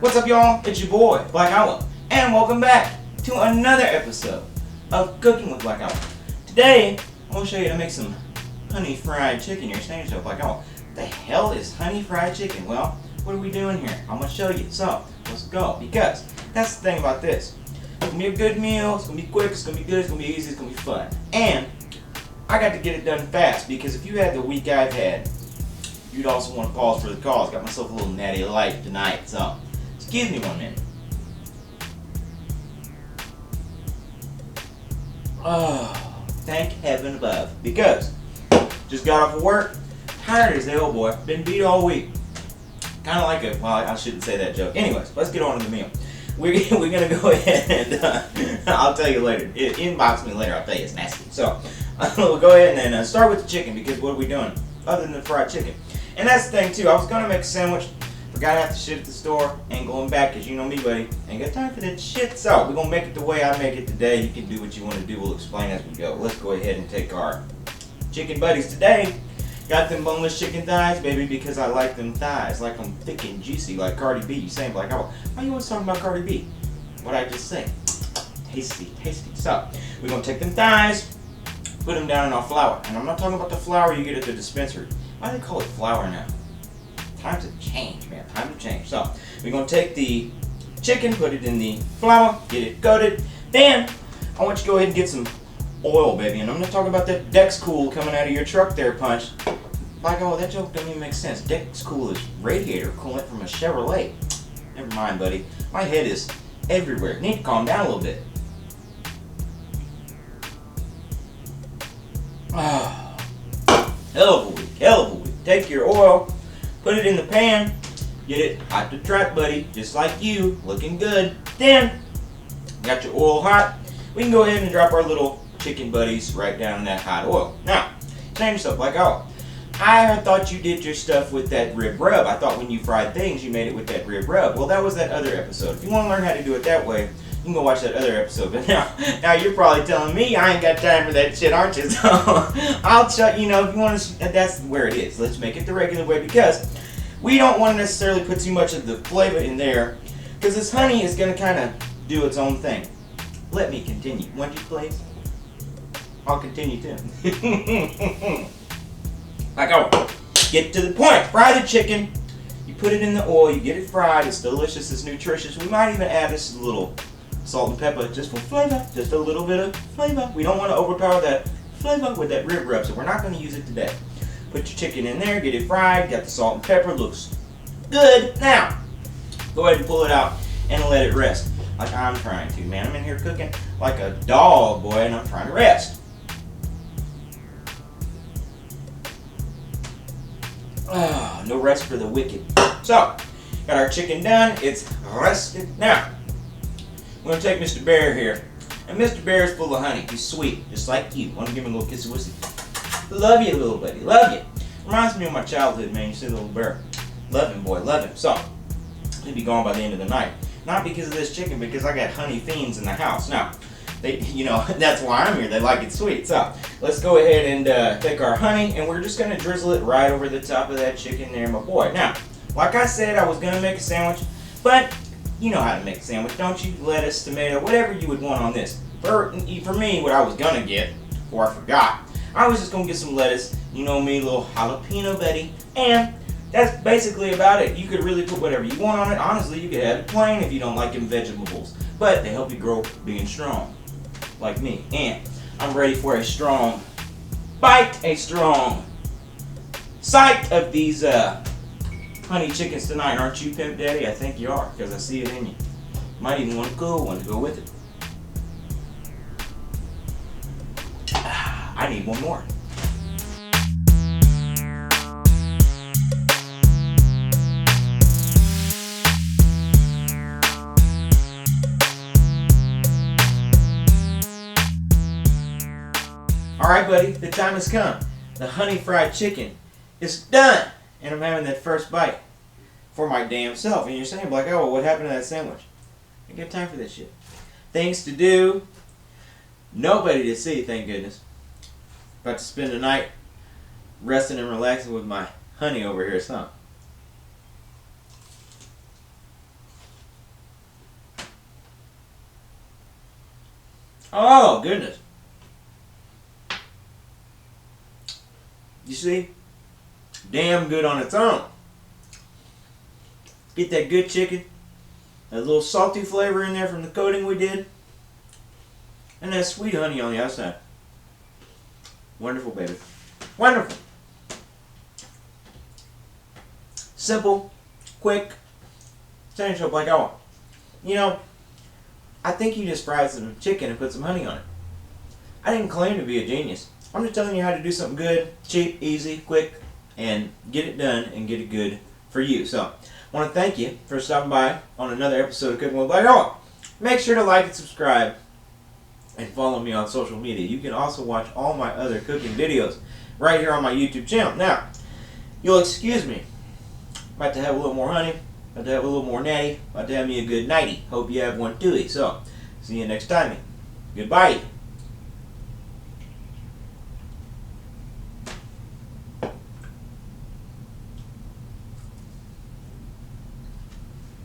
What's up, y'all? It's your boy, Black Owl, and welcome back to another episode of Cooking with Black Owl. Today, I'm going to show you how to make some honey fried chicken. You're saying to yourself, Black Owl, what the hell is honey fried chicken? Well, what are we doing here? I'm going to show you. So, let's go. Because that's the thing about this. It's going to be a good meal. It's going to be quick. It's going to be good. It's going to be easy. It's going to be fun. And I got to get it done fast because if you had the week I've had, you'd also want to pause for the cause. Got myself a little natty light tonight. So, excuse me 1 minute. Oh, thank heaven above. Because just got off of work, tired as hell, boy. Been beat all week. Kind of like well, I shouldn't say that joke. Anyways, let's get on to the meal. We're going to go ahead and I'll tell you later. Inbox me later, I'll tell you it's nasty. So, we'll go ahead and start with the chicken because what are we doing other than fried chicken? And that's the thing, too. I was going to make a sandwich. Forgot I have to shit at the store. Ain't going back because you know me, buddy. Ain't got time for that shit. So, we're going to make it the way I make it today. You can do what you want to do. We'll explain as we go. Let's go ahead and take our chicken buddies today. Got them boneless chicken thighs, baby, because I like them thighs. Like them thick and juicy, like Cardi B. You saying, like, oh, why you always talking about Cardi B? What'd I just say? Tasty, tasty. So, we're going to take them thighs, put them down in our flour. And I'm not talking about the flour you get at the dispensary. Why do they call it flour now? Times have changed, man. Time to change. So, we're going to take the chicken, put it in the flour, get it coated. Then, I want you to go ahead and get some oil, baby. And I'm not talking about that Dex Cool coming out of your truck there, Punch. Like, oh, that joke doesn't even make sense. Dex Cool is radiator coolant from a Chevrolet. Never mind, buddy. My head is everywhere. Need to calm down a little bit. Oh, hell of a week. Hell of a week. Take your oil, put it in the pan, get it hot to trap, buddy. Just like you, looking good. Then, got your oil hot. We can go ahead and drop our little chicken buddies right down in that hot oil. Now, saying yourself, like, oh, I thought you did your stuff with that rib rub. I thought when you fried things, you made it with that rib rub. Well, that was that other episode. If you want to learn how to do it that way, you can go watch that other episode. But now you're probably telling me I ain't got time for that shit, aren't you? So I'll shut, if you want to, that's where it is. Let's make it the regular way because we don't want to necessarily put too much of the flavor in there because this honey is going to kind of do its own thing. Let me continue. Won't you please? I'll continue too. Like, oh, get to the point. Fry the chicken. You put it in the oil. You get it fried. It's delicious. It's nutritious. We might even add this little salt and pepper just for flavor. Just a little bit of flavor. We don't want to overpower that flavor with that rib rub, so we're not going to use it today. Put your chicken in there. Get it fried. Got the salt and pepper. Looks good. Now, go ahead and pull it out and let it rest. Like I'm trying to, man. I'm in here cooking like a dog, boy, and I'm trying to rest. Oh, no rest for the wicked. So, got our chicken done. It's rested. Now, we're going to take Mr. Bear here. And Mr. Bear is full of honey. He's sweet, just like you. Want to give him a little kissy wissy. Love you, little buddy. Love you. Reminds me of my childhood, man. You see little bear. Love him, boy. Love him. So, he'll be gone by the end of the night. Not because of this chicken, because I got honey fiends in the house. Now, they, that's why I'm here. They like it sweet. So, let's go ahead and take our honey, and we're just going to drizzle it right over the top of that chicken there, my boy. Now, like I said, I was going to make a sandwich, but you know how to make a sandwich, don't you? Lettuce, tomato, whatever you would want on this. For me, what I was going to get, before I forgot, I was just going to get some lettuce, you know me, little jalapeno buddy, and that's basically about it. You could really put whatever you want on it. Honestly, you could have it plain if you don't like them vegetables, but they help you grow being strong. Like me, and I'm ready for a strong bite, a strong sight of these honey chickens tonight, aren't you, Pimp Daddy? I think you are, because I see it in you. Might even want a cool one to go with it. I need one more. Alright, buddy, the time has come. The honey fried chicken is done. And I'm having that first bite for my damn self. And you're saying, like, oh, what happened to that sandwich? I got time for this shit. Things to do. Nobody to see, thank goodness. About to spend the night resting and relaxing with my honey over here, son. Oh, goodness. You see? Damn good on its own. Get that good chicken. That little salty flavor in there from the coating we did. And that sweet honey on the outside. Wonderful, baby. Wonderful. Simple, quick, sandwich up like I want. You know, I think you just fried some chicken and put some honey on it. I didn't claim to be a genius. I'm just telling you how to do something good, cheap, easy, quick, and get it done and get it good for you. So, I want to thank you for stopping by on another episode of Cooking with Black Oil. Make sure to like and subscribe and follow me on social media. You can also watch all my other cooking videos right here on my YouTube channel. Now, you'll excuse me. About to have a little more honey, about to have a little more natty, about to have me a good nighty. Hope you have one too. So, see you next time. Goodbye.